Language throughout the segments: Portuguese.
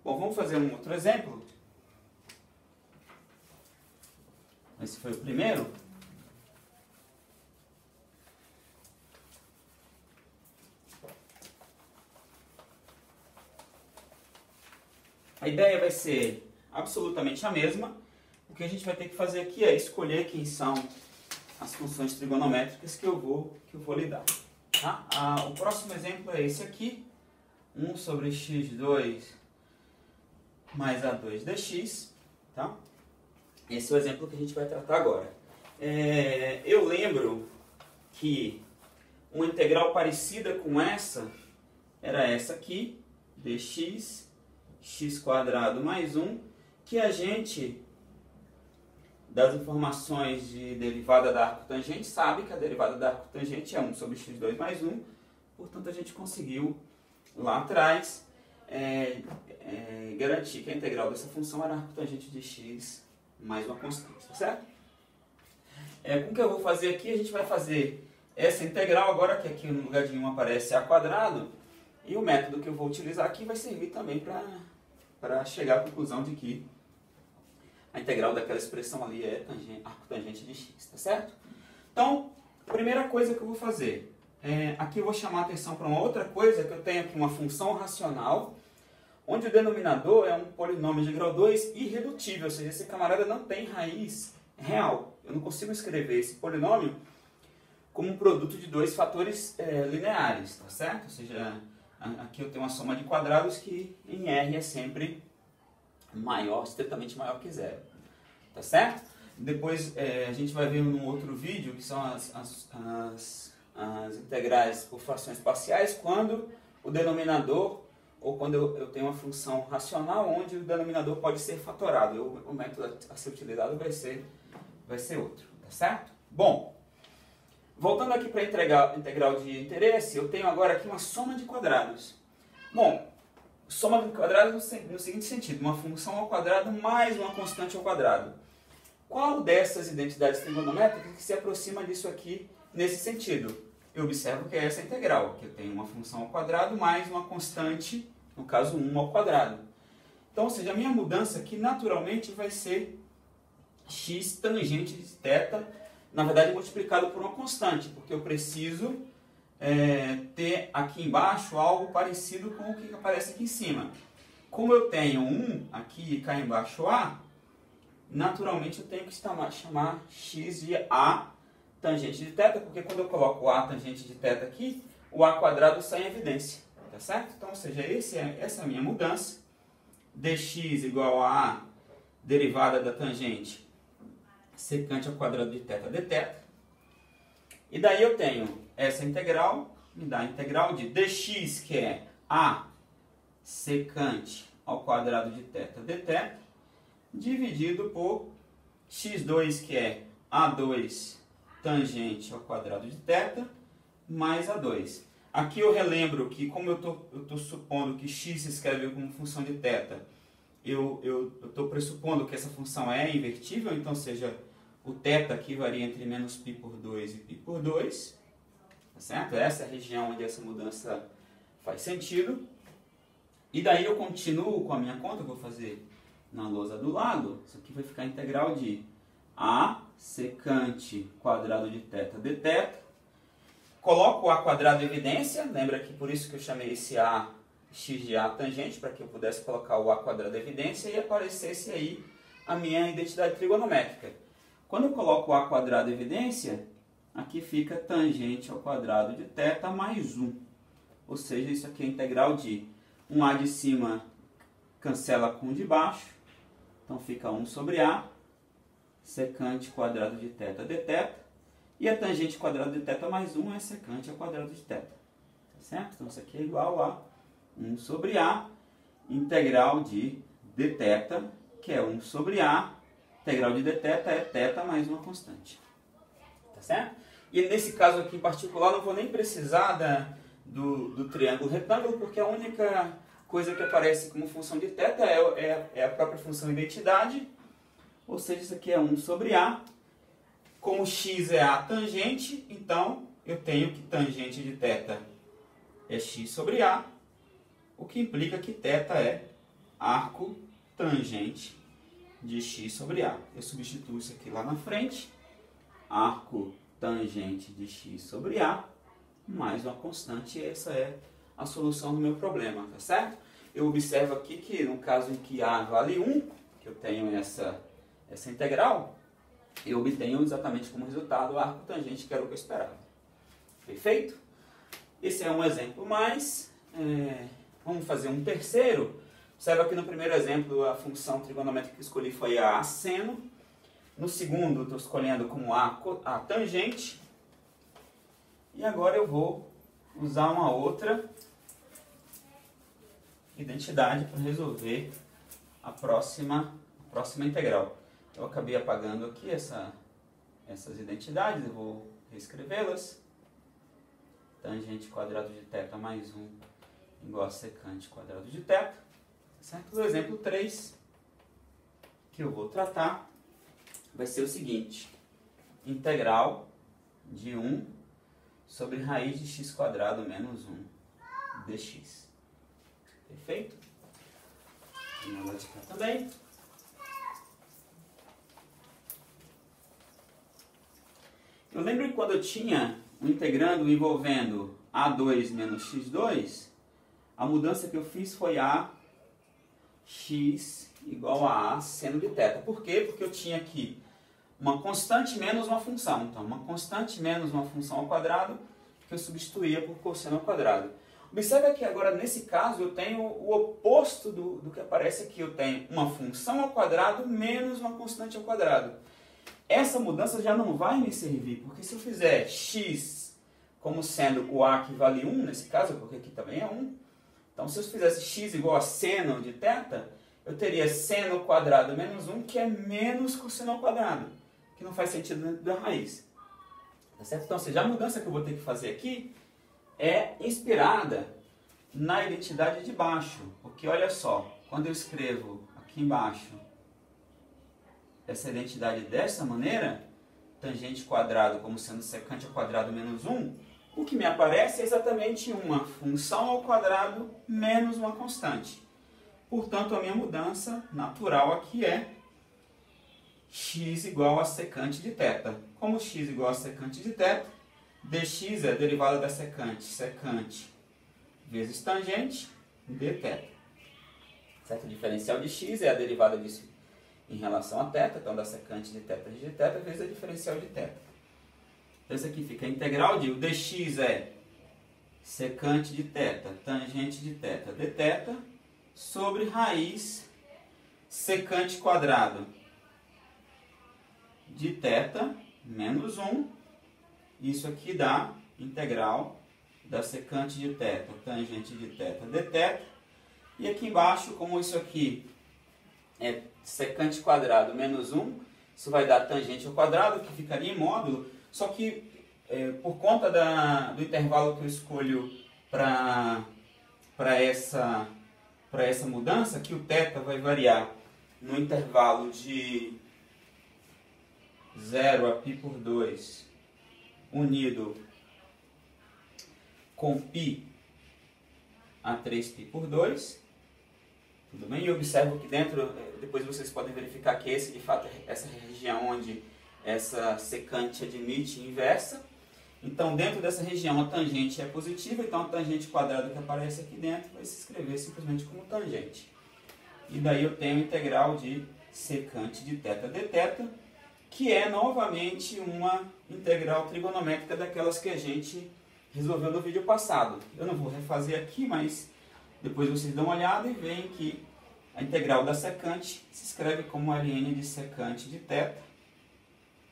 Bom, vamos fazer um outro exemplo. Esse foi o primeiro. A ideia vai ser absolutamente a mesma. O que a gente vai ter que fazer aqui é escolher quem são as funções trigonométricas que eu vou lidar. Tá? O próximo exemplo é esse aqui. 1 sobre x2 mais a2 dx. Tá? Esse é o exemplo que a gente vai tratar agora. Eu lembro que uma integral parecida com essa era essa aqui, dx, x² mais 1, que a gente, das informações de derivada da arcotangente, sabe que a derivada da arcotangente é 1 sobre x2 mais 1, portanto a gente conseguiu lá atrás garantir que a integral dessa função era a arcotangente de x mais uma constante, tá certo? Com o que eu vou fazer aqui, a gente vai fazer essa integral agora, que aqui no lugar de 1 aparece a², e o método que eu vou utilizar aqui vai servir também para chegar à conclusão de que a integral daquela expressão ali é arcotangente de x, tá certo? Então, a primeira coisa que eu vou fazer, aqui eu vou chamar a atenção para uma outra coisa, que eu tenho aqui uma função racional, onde o denominador é um polinômio de grau 2 irredutível, ou seja, esse camarada não tem raiz real. Eu não consigo escrever esse polinômio como um produto de dois fatores lineares, tá certo? Ou seja, aqui eu tenho uma soma de quadrados que em R é sempre maior, estritamente maior que zero, tá certo? Depois a gente vai ver num outro vídeo que são as integrais por frações parciais, quando o denominador, ou quando eu tenho uma função racional onde o denominador pode ser fatorado. O método a ser utilizado vai ser outro, tá certo? Bom, voltando aqui para a integral de interesse, eu tenho agora aqui uma soma de quadrados. Bom, soma de quadrados no seguinte sentido, uma função ao quadrado mais uma constante ao quadrado. Qual dessas identidades trigonométricas que se aproxima disso aqui nesse sentido? Eu observo que é essa integral, que eu tenho uma função ao quadrado mais uma constante, no caso 1 ao quadrado. Então, ou seja, a minha mudança aqui naturalmente vai ser x tangente de θ, na verdade multiplicado por uma constante, porque eu preciso ter aqui embaixo algo parecido com o que aparece aqui em cima. Como eu tenho 1 aqui e cá embaixo a, naturalmente eu tenho que chamar x de a tangente de θ, porque quando eu coloco a tangente de θ aqui, o a² sai em evidência, tá certo? Então, ou seja, essa é a minha mudança, dx igual a derivada da tangente secante ao quadrado de θ dθ, e daí eu tenho essa integral, me dá a integral de dx, que é a secante ao quadrado de θ dθ, dividido por x2, que é a2 tangente ao quadrado de θ, mais a2. Aqui eu relembro que, como eu estou supondo que x se escreve como função de θ, eu estou pressupondo que essa função é invertível, então, ou seja, o θ aqui varia entre menos π por 2 e π por 2, tá certo? Essa é a região onde essa mudança faz sentido. E daí eu continuo com a minha conta, eu vou fazer na lousa do lado, isso aqui vai ficar a integral de a secante quadrado de θ dθ. Coloco o a² em evidência, lembra que por isso que eu chamei esse a x de a tangente, para que eu pudesse colocar o a² em evidência e aparecesse aí a minha identidade trigonométrica. Quando eu coloco o a² em evidência, aqui fica tangente ao quadrado de θ mais 1. Ou seja, isso aqui é a integral de 1a de cima cancela com o de baixo, então fica 1 sobre a secante quadrado de θ dθ, e a tangente quadrado de θ mais 1 é secante ao quadrado de θ. Tá certo? Então isso aqui é igual a 1 sobre a integral de dθ, que é 1 sobre a integral de dθ é θ mais uma constante. Tá certo? E nesse caso aqui em particular não vou nem precisar do triângulo retângulo, porque a única coisa que aparece como função de θ é a própria função identidade, ou seja, isso aqui é 1 sobre a. Como x é a tangente, então eu tenho que tangente de θ é x sobre a, o que implica que θ é arco tangente de x sobre A. Eu substituo isso aqui lá na frente. Arco tangente de x sobre A mais uma constante. E essa é a solução do meu problema, tá certo? Eu observo aqui que no caso em que A vale 1, que eu tenho essa integral, eu obtenho exatamente como resultado o arco tangente, que era o que eu esperava. Perfeito? Esse é um exemplo mais. Vamos fazer um terceiro. Observa que no primeiro exemplo a função trigonométrica que escolhi foi a seno. No segundo estou escolhendo como a tangente. E agora eu vou usar uma outra identidade para resolver a próxima integral. Eu acabei apagando aqui essas identidades, eu vou reescrevê-las. Tangente quadrado de θ mais 1 igual a secante quadrado de θ. Certo? O exemplo 3 que eu vou tratar vai ser o seguinte. Integral de 1 sobre raiz de x quadrado menos 1 dx. Perfeito? Vamos lá de cá também. Eu lembro que quando eu tinha um integrando envolvendo A2 menos x2, a mudança que eu fiz foi a x igual a A seno de θ. Por quê? Porque eu tinha aqui uma constante menos uma função. Então, uma constante menos uma função ao quadrado que eu substituía por cosseno ao quadrado. Observe que agora, nesse caso, eu tenho o oposto do que aparece aqui. Eu tenho uma função ao quadrado menos uma constante ao quadrado. Essa mudança já não vai me servir, porque se eu fizer x como sendo o A que vale 1, nesse caso, porque aqui também é 1, então se eu fizesse x igual a seno de θ, eu teria seno ao quadrado menos 1, que é menos cosseno ao quadrado, que não faz sentido dentro da raiz. Tá certo? Então, ou seja, a mudança que eu vou ter que fazer aqui é inspirada na identidade de baixo, porque olha só, quando eu escrevo aqui embaixo essa identidade dessa maneira, tangente quadrado como sendo secante ao quadrado menos 1, o que me aparece é exatamente uma função ao quadrado menos uma constante. Portanto, a minha mudança natural aqui é x igual a secante de θ. Como x igual a secante de θ, dx é a derivada da secante, secante vezes tangente dθ. Certo? O diferencial de x é a derivada disso em relação a θ, então da secante de θ de θ vezes a diferencial de θ. Então isso aqui fica a integral de o dx é secante de θ, tangente de θ dθ, sobre raiz secante quadrado de θ menos 1. Isso aqui dá integral da secante de θ, tangente de θ dθ. E aqui embaixo, como isso aqui é secante quadrado menos 1, isso vai dar tangente ao quadrado, que ficaria em módulo, só que por conta do intervalo que eu escolho para essa mudança, que o θ vai variar no intervalo de 0 a π por 2, unido com π a 3π por 2. Tudo bem? E observo que dentro, depois vocês podem verificar que esse, de fato, é essa região onde essa secante admite inversa. Então, dentro dessa região, a tangente é positiva, então a tangente quadrada que aparece aqui dentro vai se escrever simplesmente como tangente. E daí eu tenho a integral de secante de θ dθ, que é novamente uma integral trigonométrica daquelas que a gente resolveu no vídeo passado. Eu não vou refazer aqui, mas depois vocês dão uma olhada e veem que a integral da secante se escreve como ln de secante de θ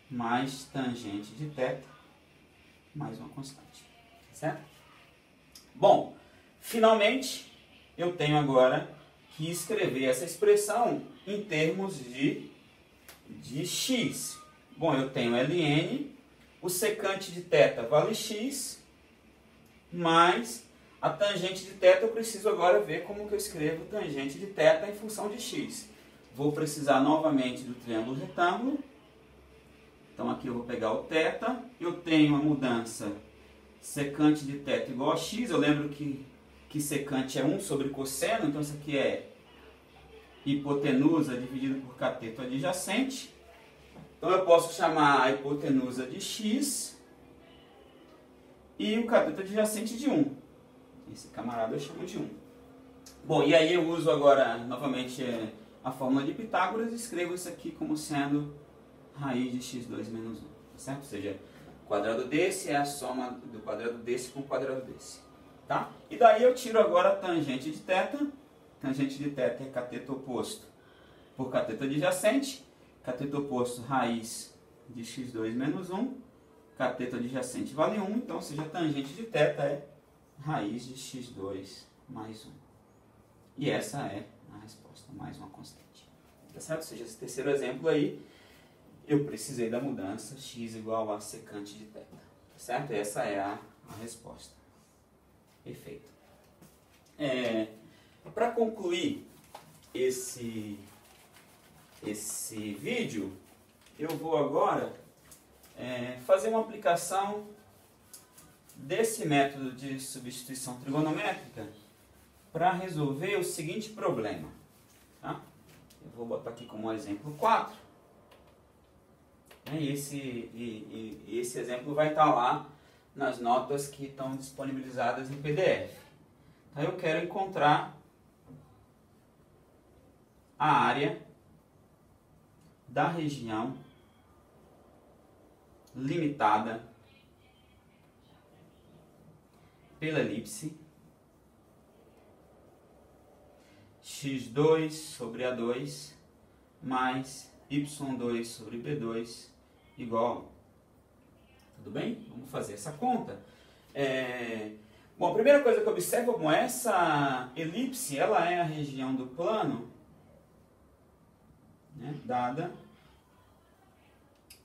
mais tangente de θ mais uma constante. Certo? Bom, finalmente eu tenho agora que escrever essa expressão em termos de x. Bom, eu tenho ln, o secante de θ vale x, mais a tangente de θ. Eu preciso agora ver como que eu escrevo tangente de θ em função de x. Vou precisar novamente do triângulo retângulo. Então aqui eu vou pegar o θ, eu tenho a mudança secante de θ igual a x. Eu lembro que secante é 1 sobre cosseno, então isso aqui é hipotenusa dividido por cateto adjacente. Então eu posso chamar a hipotenusa de x e o cateto adjacente de 1. Esse camarada eu chamo de 1. Bom, e aí eu uso agora novamente a fórmula de Pitágoras e escrevo isso aqui como sendo raiz de x2 menos 1. Tá certo? Ou seja, o quadrado desse é a soma do quadrado desse com o quadrado desse. Tá? E daí eu tiro agora a tangente de θ. Tangente de θ é cateto oposto por cateto adjacente. Cateto oposto, raiz de x2 menos 1. Cateto adjacente vale 1. Então, ou seja, a tangente de θ é raiz de x2 mais 1. E essa é a resposta, mais uma constante. Tá certo? Ou seja, esse terceiro exemplo aí, eu precisei da mudança x igual a secante de θ. Tá certo? Essa é a resposta. Perfeito. Para concluir esse vídeo, eu vou agora fazer uma aplicação desse método de substituição trigonométrica para resolver o seguinte problema. Tá? Eu vou botar aqui como exemplo 4. E esse exemplo vai estar lá nas notas que estão disponibilizadas em PDF. Então eu quero encontrar a área da região limitada pela elipse x2 sobre A2 mais y2 sobre B2 igual a 1. Tudo bem? Vamos fazer essa conta. Bom, a primeira coisa que eu observo, bom, essa elipse, ela é a região do plano, né, dada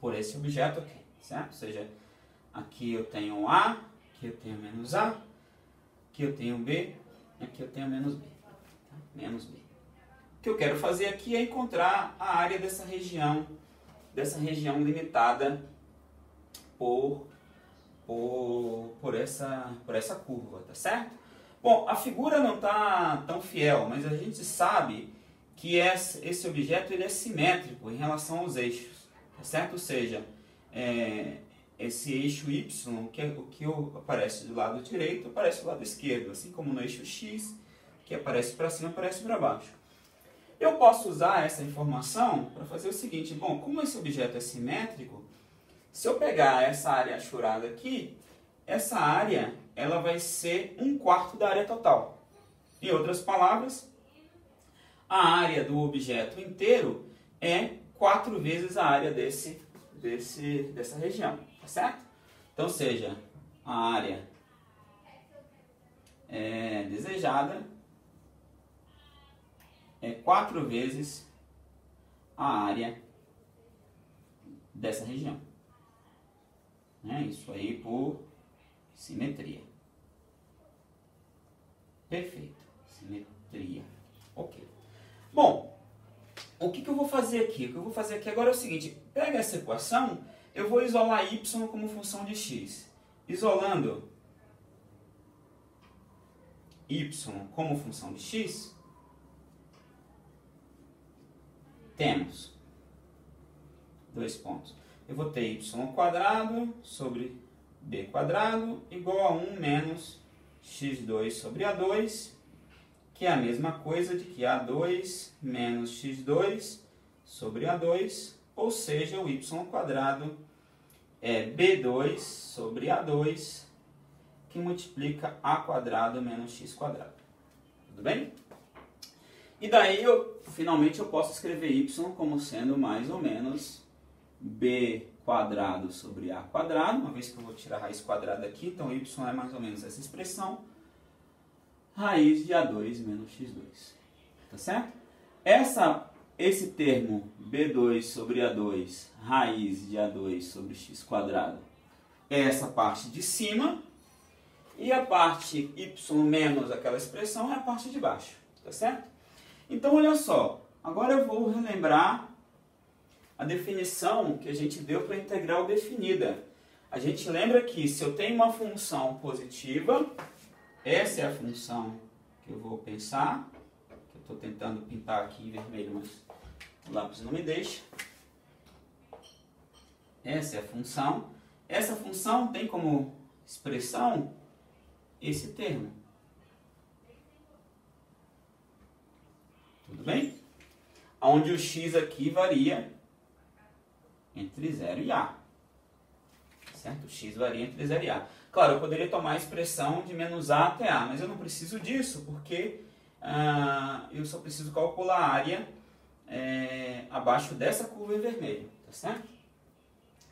por esse objeto aqui, certo? Ou seja, aqui eu tenho A, aqui eu tenho menos A, aqui eu tenho B, e aqui eu tenho menos B. Tá? Menos B. O que eu quero fazer aqui é encontrar a área dessa região limitada por essa curva, tá certo? Bom, a figura não está tão fiel, mas a gente sabe que esse objeto ele é simétrico em relação aos eixos, tá certo? Ou seja, esse eixo Y, o que aparece do lado direito, aparece do lado esquerdo, assim como no eixo X, que aparece para cima, aparece para baixo. Eu posso usar essa informação para fazer o seguinte, bom, como esse objeto é simétrico, se eu pegar essa área achurada aqui, essa área ela vai ser 1/4 da área total. Em outras palavras, a área do objeto inteiro é 4 vezes a área dessa região, tá certo? Então, seja, a área desejada é 4 vezes a área dessa região. Isso aí por simetria. Perfeito. Simetria. Ok. Bom, o que eu vou fazer aqui? O que eu vou fazer aqui agora é o seguinte. Pega essa equação, eu vou isolar y como função de x. Isolando y como função de x, temos 2 pontos. Eu vou ter y² sobre b² igual a 1 menos x2 sobre A2, que é a mesma coisa de que A2 menos x2 sobre A2, ou seja, o y² é b2 sobre A2, que multiplica A² menos x². Tudo bem? E daí, finalmente, eu posso escrever y como sendo mais ou menos b² sobre A², uma vez que eu vou tirar a raiz quadrada aqui, então y é mais ou menos essa expressão, raiz de A2 menos x2. Tá certo? Esse termo b2 sobre A2, raiz de A2 sobre x², é essa parte de cima, e a parte y menos aquela expressão é a parte de baixo. Tá certo? Então, olha só, agora eu vou relembrar a definição que a gente deu para a integral definida. A gente lembra que se eu tenho uma função positiva, essa é a função que eu vou pensar, que eu estou tentando pintar aqui em vermelho, mas o lápis não me deixa. Essa é a função. Essa função tem como expressão esse termo. Tudo bem? Onde o x aqui varia entre 0 e a. Certo? O x varia entre 0 e a. Claro, eu poderia tomar a expressão de menos a até a, mas eu não preciso disso, porque eu só preciso calcular a área abaixo dessa curva em vermelho. Tá certo?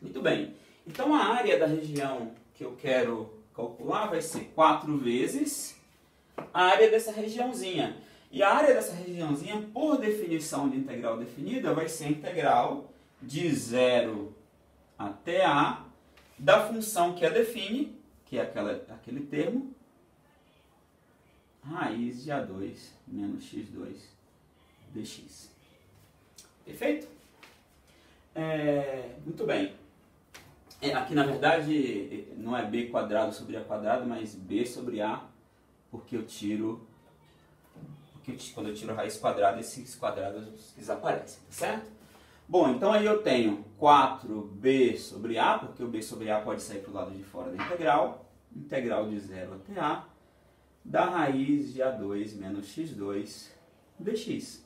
Muito bem. Então a área da região que eu quero calcular vai ser 4 vezes a área dessa regiãozinha. E a área dessa regiãozinha, por definição de integral definida, vai ser a integral de 0 até a da função que a define, que é aquele termo, raiz de A2 menos x2 dx. Perfeito? Muito bem. Aqui, na verdade, não é b quadrado sobre a quadrado, mas b sobre a, porque quando eu tiro a raiz quadrada, esses quadrados desaparecem, tá certo? Bom, então aí eu tenho 4b sobre a, porque o b sobre a pode sair para o lado de fora da integral de 0 até a, da raiz de A2 menos x2 dx.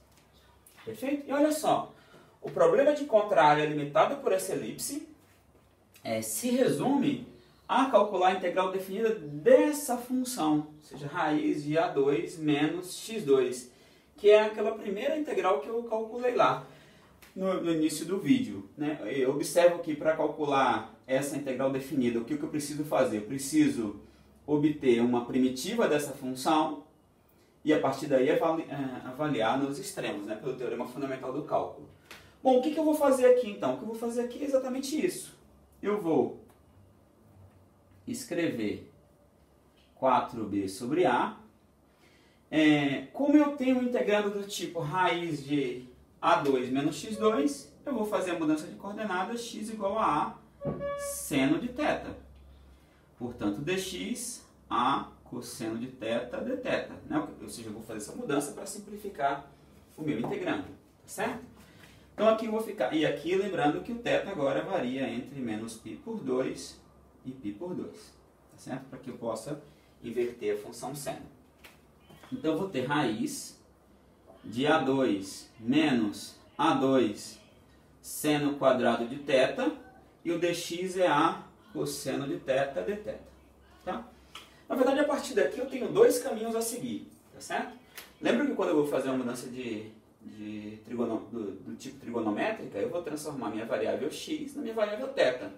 Perfeito? E olha só, o problema de encontrar a área limitada por essa elipse se resume a calcular a integral definida dessa função, ou seja, raiz de A2 menos x2, que é aquela primeira integral que eu calculei lá no início do vídeo. Né? Eu observo que para calcular essa integral definida, o que eu preciso fazer? Eu preciso obter uma primitiva dessa função e a partir daí avaliar nos extremos, né? Pelo teorema fundamental do cálculo. Bom, o que eu vou fazer aqui então? O que eu vou fazer aqui é exatamente isso. Eu vou escrever 4b sobre a. Como eu tenho um integrando do tipo raiz de A2 menos x2, eu vou fazer a mudança de coordenadas x igual a seno de θ. Portanto, dx a cosseno de θ dθ. Né? Ou seja, eu vou fazer essa mudança para simplificar o meu integrando. Tá certo? Então aqui eu vou ficar... E aqui lembrando que o θ agora varia entre menos π por 2 e π por 2. Tá certo? Para que eu possa inverter a função seno. Então eu vou ter raiz de A2 menos A2 seno quadrado de θ, e o dx é a cosseno de θ dθ. Tá? Na verdade, a partir daqui eu tenho dois caminhos a seguir. Tá certo? Lembra que quando eu vou fazer uma mudança do tipo trigonométrica, eu vou transformar minha variável x na minha variável θ.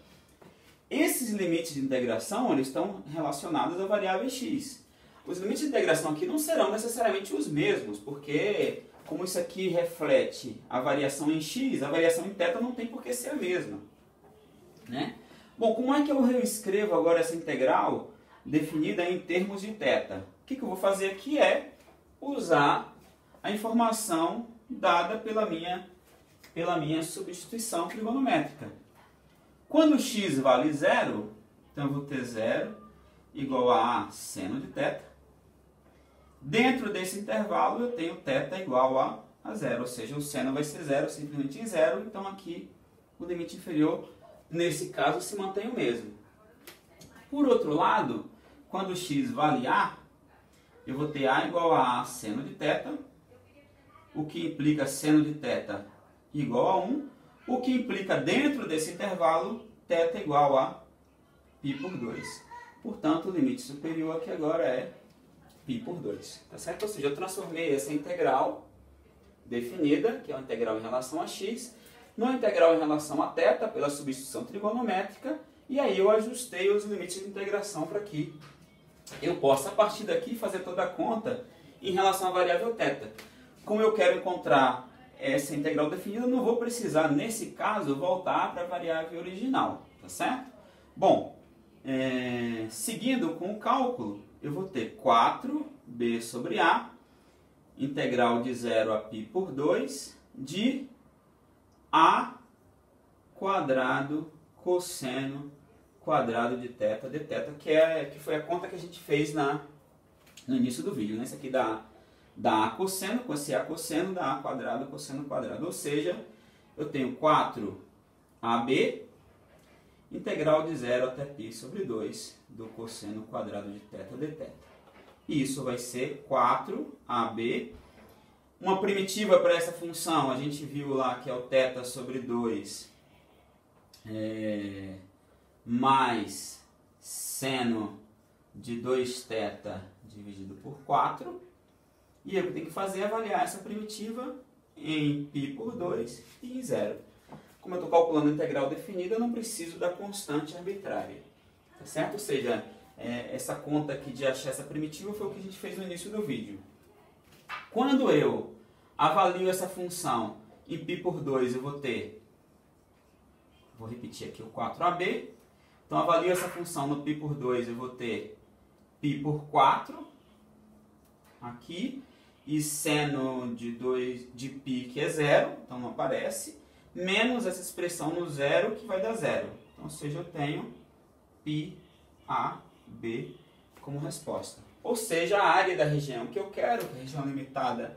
Esses limites de integração eles estão relacionados à variável x. Os limites de integração aqui não serão necessariamente os mesmos, porque como isso aqui reflete a variação em x, a variação em θ não tem por que ser a mesma. Né? Bom, como é que eu reescrevo agora essa integral definida em termos de θ? O que eu vou fazer aqui é usar a informação dada pela minha substituição trigonométrica. Quando x vale 0, então eu vou ter 0 igual a seno de θ. Dentro desse intervalo eu tenho θ igual a 0, ou seja, o seno vai ser 0, simplesmente em 0, então aqui o limite inferior, nesse caso, se mantém o mesmo. Por outro lado, quando x vale a, eu vou ter a igual a seno de θ, o que implica seno de θ igual a 1, o que implica dentro desse intervalo θ igual a π por 2. Portanto, o limite superior aqui agora é π por 2. Tá certo? Ou seja, eu transformei essa integral definida, que é uma integral em relação a x, numa integral em relação a θ pela substituição trigonométrica, e aí eu ajustei os limites de integração para que eu possa, a partir daqui, fazer toda a conta em relação à variável θ. Como eu quero encontrar essa integral definida, eu não vou precisar, nesse caso, voltar para a variável original. Tá certo? Bom, seguindo com o cálculo, eu vou ter 4b sobre a, integral de 0 a π por 2, de a quadrado cosseno quadrado de θ dθ, que foi a conta que a gente fez no início do vídeo. Né? Isso aqui dá dá A cosseno, com esse A cosseno dá A quadrado, cosseno quadrado. Ou seja, eu tenho 4AB, integral de 0 até π sobre 2 do cosseno quadrado de θ dθ. E isso vai ser 4AB. Uma primitiva para essa função, a gente viu lá que é o θ sobre 2 mais seno de 2θ dividido por 4. E eu tenho que fazer é avaliar essa primitiva em π por 2 e em 0. Como eu estou calculando a integral definida, eu não preciso da constante arbitrária. Tá certo? Ou seja, essa conta aqui de achar essa primitiva foi o que a gente fez no início do vídeo. Quando eu avalio essa função em π por 2, eu vou ter, vou repetir aqui o 4AB. Então, avalio essa função no π por 2, eu vou ter π por 4 aqui, e seno de π, que é 0, então não aparece, menos essa expressão no zero, que vai dar 0. Então, ou seja, eu tenho πAB como resposta. Ou seja, a área da região que eu quero, que é a região limitada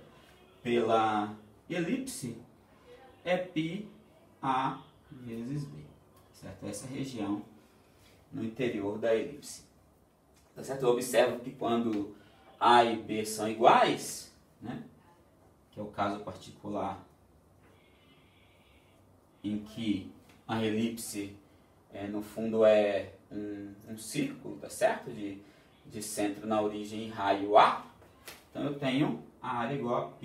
pela elipse, é πA vezes B. Certo? Essa região no interior da elipse. Tá certo? Eu observo que quando A e B são iguais, né, que é o caso particular em que a elipse no fundo é um círculo, tá certo? De centro na origem e raio A. Então eu tenho a área igual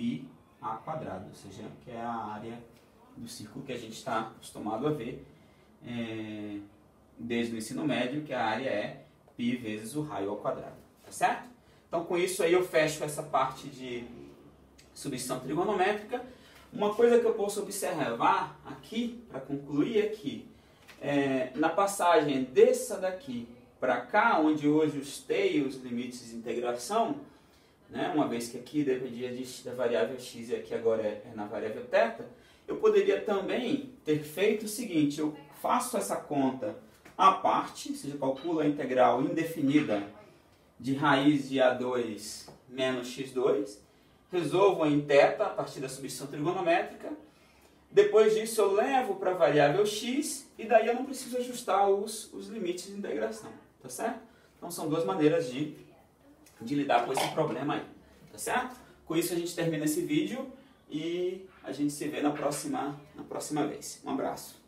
a πA quadrado, ou seja, que é a área do círculo que a gente está acostumado a ver desde o ensino médio, que a área é π vezes o raio ao quadrado, tá certo? Então com isso aí eu fecho essa parte de substituição trigonométrica. Uma coisa que eu posso observar aqui, para concluir, é que na passagem dessa daqui para cá, onde hoje eu tenho os limites de integração, né, uma vez que aqui dependia da variável x e aqui agora é na variável θ, eu poderia também ter feito o seguinte: eu faço essa conta à parte, ou seja, calculo a integral indefinida de raiz de A2 menos x2, resolvo em θ a partir da substituição trigonométrica. Depois disso eu levo para a variável x e daí eu não preciso ajustar os limites de integração, tá certo? Então são duas maneiras de lidar com esse problema aí, tá certo? Com isso a gente termina esse vídeo e a gente se vê na próxima vez. Um abraço.